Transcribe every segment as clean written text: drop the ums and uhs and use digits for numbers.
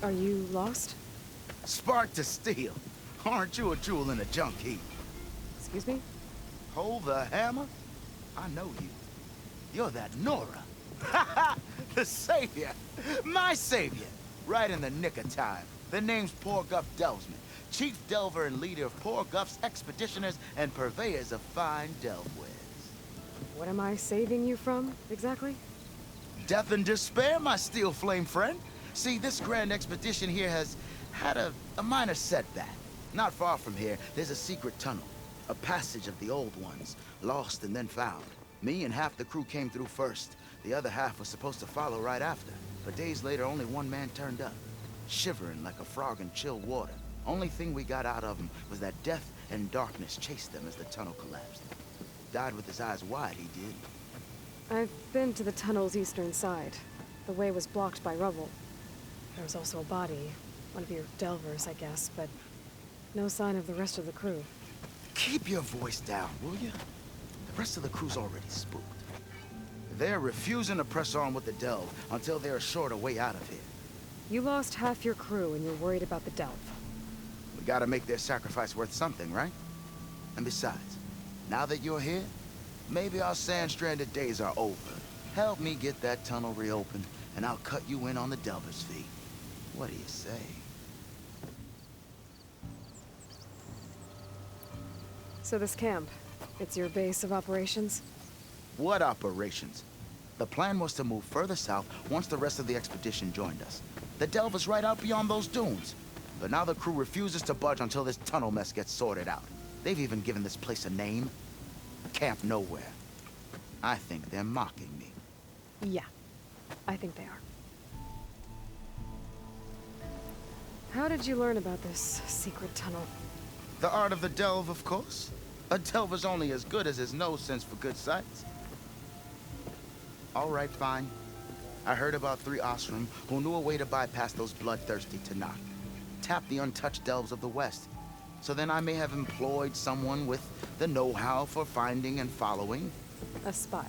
Are you lost? Spark to steel. Aren't you a jewel in a junk heap? Excuse me? Hold the hammer? I know you. You're that Nora. Ha ha! The savior! My savior! Right in the nick of time. The name's Poor Guff Delvesman, chief delver and leader of Poor Guff's expeditioners and purveyors of fine delvewares. What am I saving you from, exactly? Death and despair, my steel flame friend. See, this grand expedition here has had a minor setback. Not far from here, there's a secret tunnel. A passage of the old ones, lost and then found. Me and half the crew came through first. The other half was supposed to follow right after. But days later, only one man turned up, shivering like a frog in chill water. Only thing we got out of him was that death and darkness chased them as the tunnel collapsed. Died with his eyes wide, he did. I've been to the tunnel's eastern side. The way was blocked by rubble. There was also a body, one of your delvers, I guess, but no sign of the rest of the crew. Keep your voice down, will you? The rest of the crew's already spooked. They're refusing to press on with the delve until they're assured a way out of here. You lost half your crew and you're worried about the delve. We gotta make their sacrifice worth something, right? And besides, now that you're here, maybe our sand-stranded days are over. Help me get that tunnel reopened, and I'll cut you in on the delver's fee. What do you say? So this camp, it's your base of operations? What operations? The plan was to move further south once the rest of the expedition joined us. The delve is right out beyond those dunes. But now the crew refuses to budge until this tunnel mess gets sorted out. They've even given this place a name. Camp Nowhere. I think they're mocking me. Yeah, I think they are. How did you learn about this secret tunnel? The art of the delve, of course. A delver's only as good as his nose sense for good sights. All right, fine. I heard about 3 Osram who knew a way to bypass those bloodthirsty Tanakh. Tap the untouched delves of the West. So then I may have employed someone with the know-how for finding and following. A spy.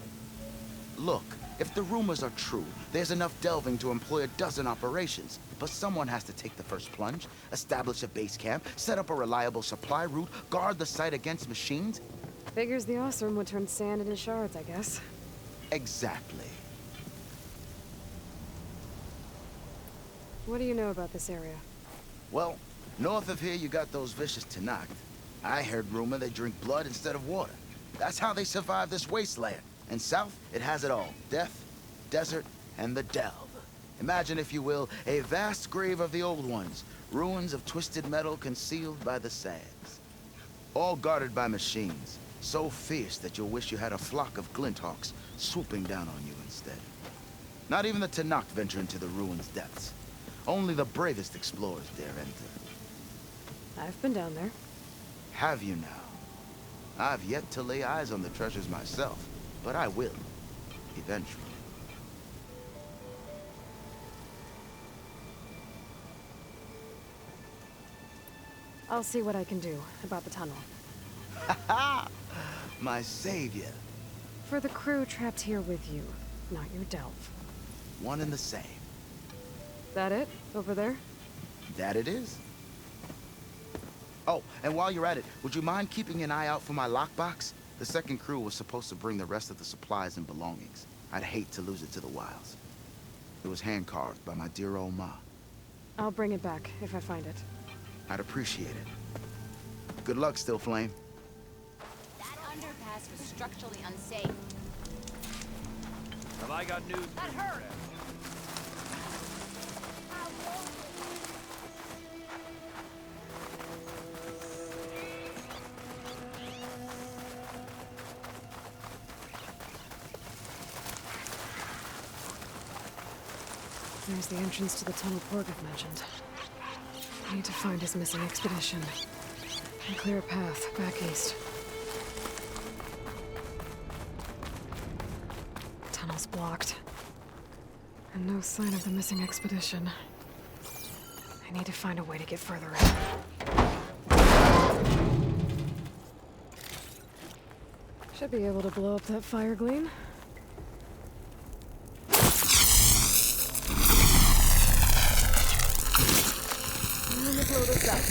Look, if the rumors are true, there's enough delving to employ a dozen operations. But someone has to take the first plunge, establish a base camp, set up a reliable supply route, guard the site against machines. Figures the Osram would turn sand into shards, I guess. Exactly. What do you know about this area? Well, north of here you got those vicious Tanakh. I heard rumor they drink blood instead of water. That's how they survive this wasteland. And south, it has it all. Death, desert, and the delve. Imagine, if you will, a vast grave of the old ones. Ruins of twisted metal concealed by the sands. All guarded by machines. So fierce that you'll wish you had a flock of glinthawks swooping down on you instead. Not even the Tanakh venture into the ruins' depths. Only the bravest explorers dare enter. I've been down there. Have you now? I've yet to lay eyes on the treasures myself, but I will, eventually. I'll see what I can do about the tunnel. Ha ha! My savior. For the crew trapped here with you, not your delve. One and the same. That it? Over there? That it is. Oh, and while you're at it, would you mind keeping an eye out for my lockbox? The second crew was supposed to bring the rest of the supplies and belongings. I'd hate to lose it to the wilds. It was hand-carved by my dear old ma. I'll bring it back if I find it. I'd appreciate it. Good luck, Still Flame. That underpass was structurally unsafe. Have I got news That for you? hurt! There's the entrance to the tunnel Porgov mentioned. I need to find his missing expedition and clear a path back east. Tunnel's blocked. And no sign of the missing expedition. I need to find a way to get further in. Should be able to blow up that fire gleam. There's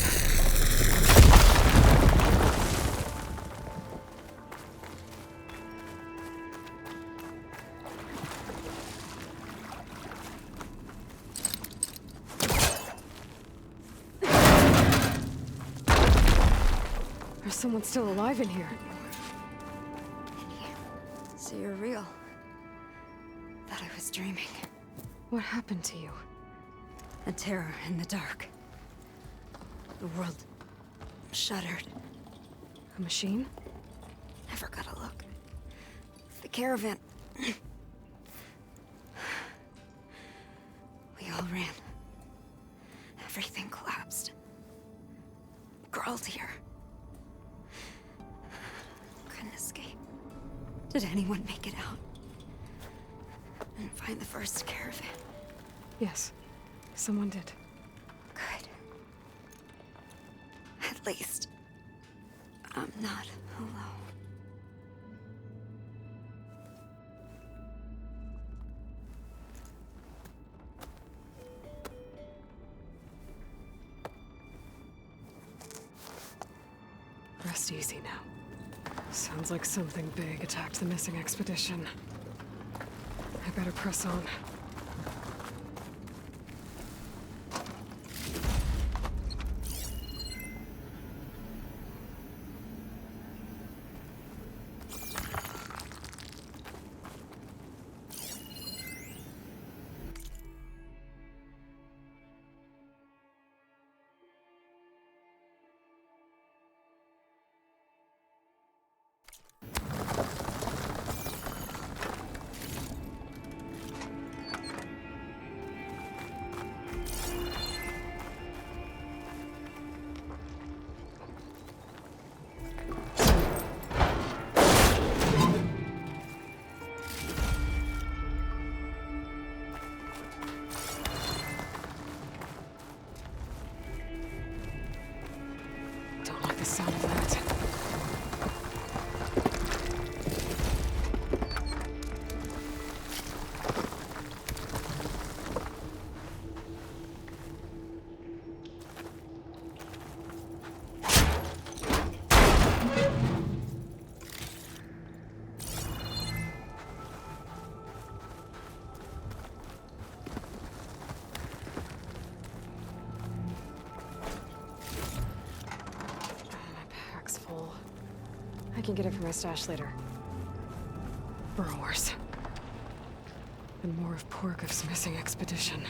someone still alive in here. So you're real. Thought I was dreaming. What happened to you? A terror in the dark. The world shuddered. A machine? Never got a look. The caravan. We all ran. Everything collapsed. Crawled here. Couldn't escape. Did anyone make it out? And find the first caravan? Yes, someone did. Good. At least, I'm not alone. Rest easy now. Sounds like something big attacked the missing expedition. I better press on. Don't like the sound of that. I can get it from my stash later. Burrowers. And more of Porgov's missing expedition.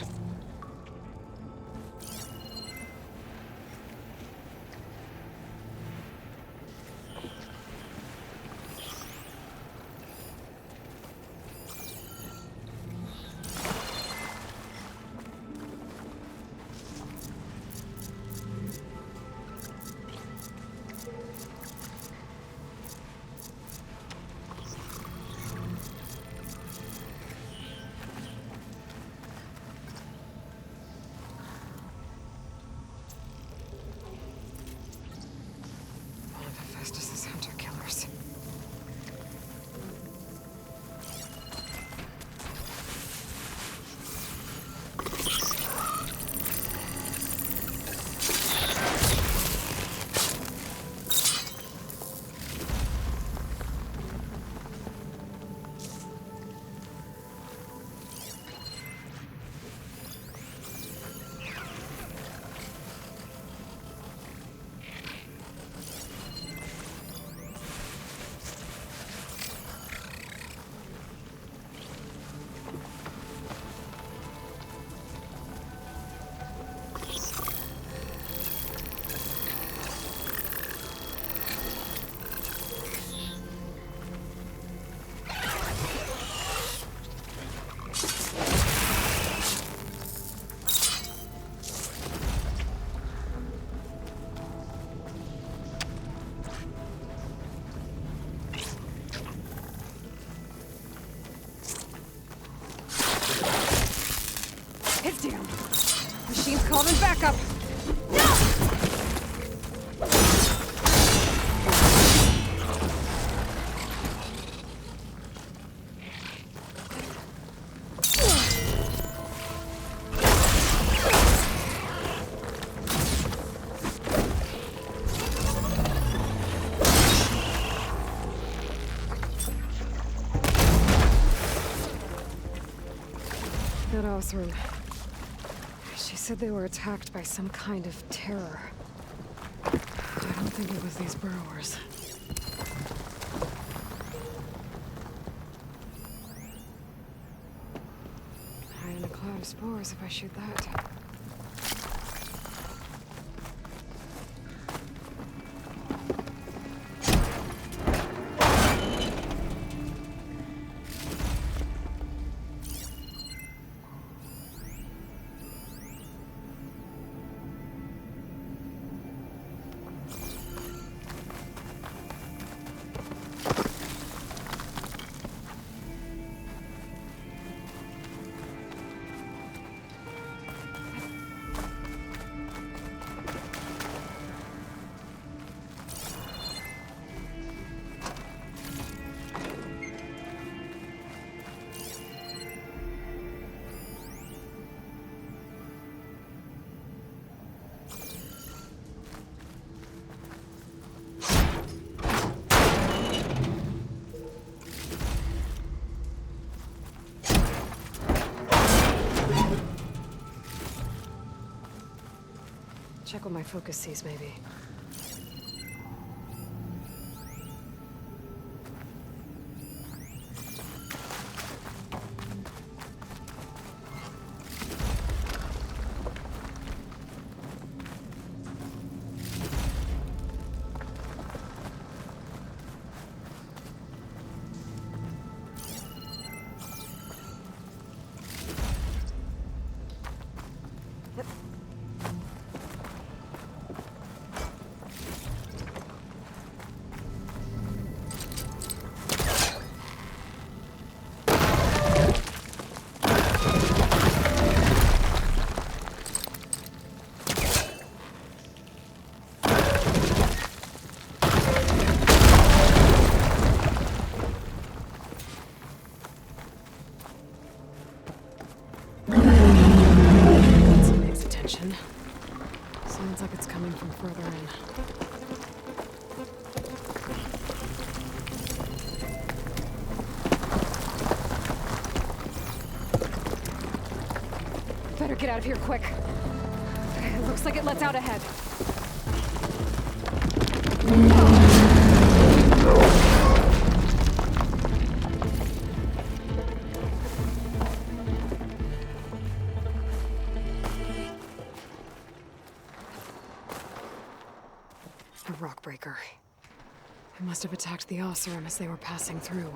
It's down. Machine's calling backup. that Osram. She said they were attacked by some kind of terror. I don't think it was these burrowers. Hide in a cloud of spores if I shoot that. Check what my focus sees, maybe. Sounds like it's coming from further in. Better get out of here quick. It looks like it lets out ahead. A rock breaker. It must have attacked the Oseram as they were passing through.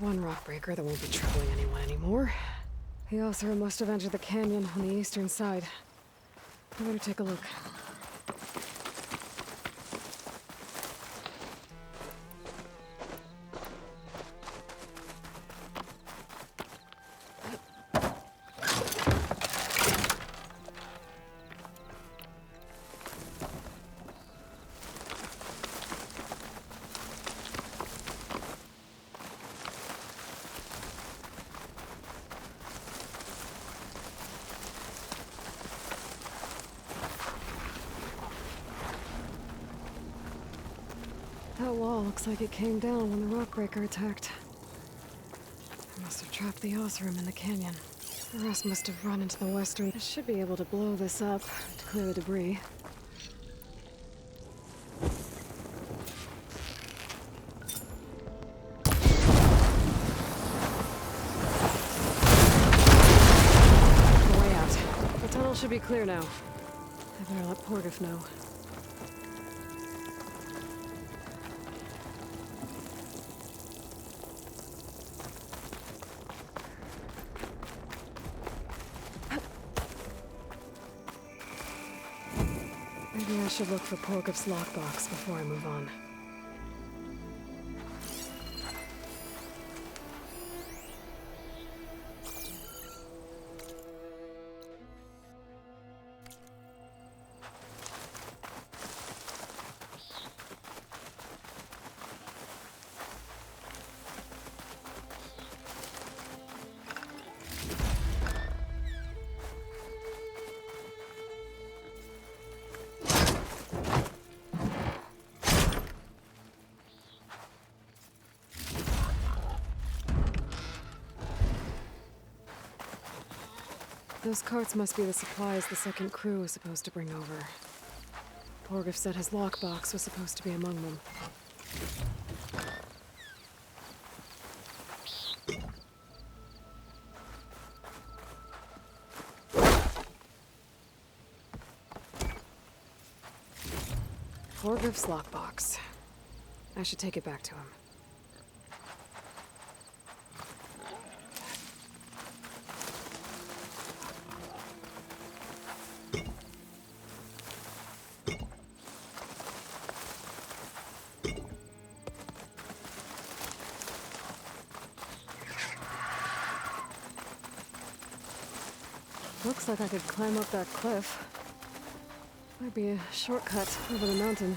one rock breaker that won't be troubling anyone anymore. The Osira must have entered the canyon on the eastern side. I better take a look. That wall looks like it came down when the rockbreaker attacked. It must have trapped the Osram in the canyon. The rest must have run into the western. I should be able to blow this up to clear the debris. The way out. The tunnel should be clear now. I better let Porgif know. Maybe I should look for Porgif's lockbox before I move on. Those carts must be the supplies the second crew was supposed to bring over. Porgif said his lockbox was supposed to be among them. Porgif's lockbox. I should take it back to him. Looks like I could climb up that cliff. Might be a shortcut over the mountain.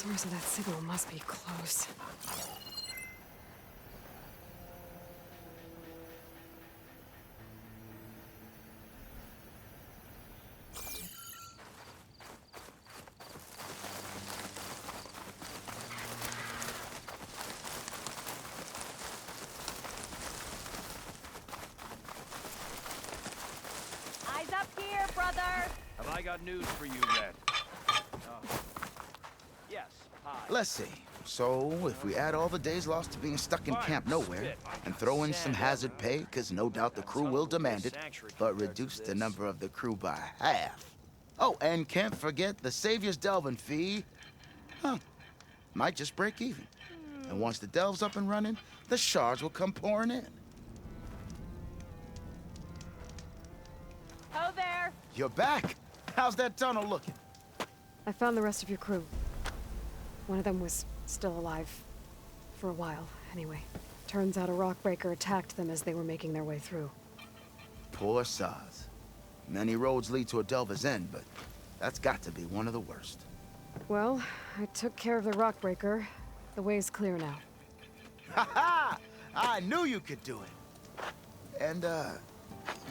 The source of that signal must be close. Eyes up here, brother! Have I got news for you yet? Yes, hi. Let's see. So, if we add all the days lost to being stuck in Camp Nowhere, and throw in some hazard pay, because no doubt the crew will demand it, but reduce the number of the crew by half. Oh, and can't forget the Savior's delving fee. Huh. Might just break even. And once the delve's up and running, the shards will come pouring in. You're back. How's that tunnel looking? I found the rest of your crew. One of them was still alive. For a while, anyway. Turns out a rockbreaker attacked them as they were making their way through. Poor Saz. Many roads lead to a Delver's End, but that's got to be one of the worst. Well, I took care of the rockbreaker. The way's clear now. Ha ha! I knew you could do it. And,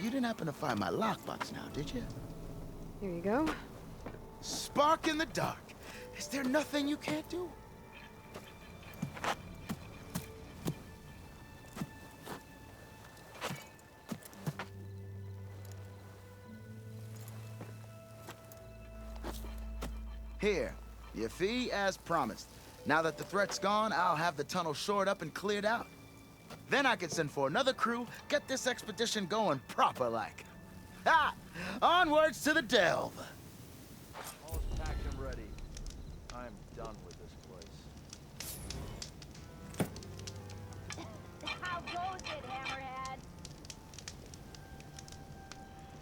you didn't happen to find my lockbox now, did you? Here you go. Spark in the dark. Is there nothing you can't do? Here, your fee as promised. Now that the threat's gone, I'll have the tunnel shored up and cleared out. Then I can send for another crew, get this expedition going proper like. Ha! Onwards to the delve! All's packed and ready. I'm done with this place. How goes it, Hammerhead?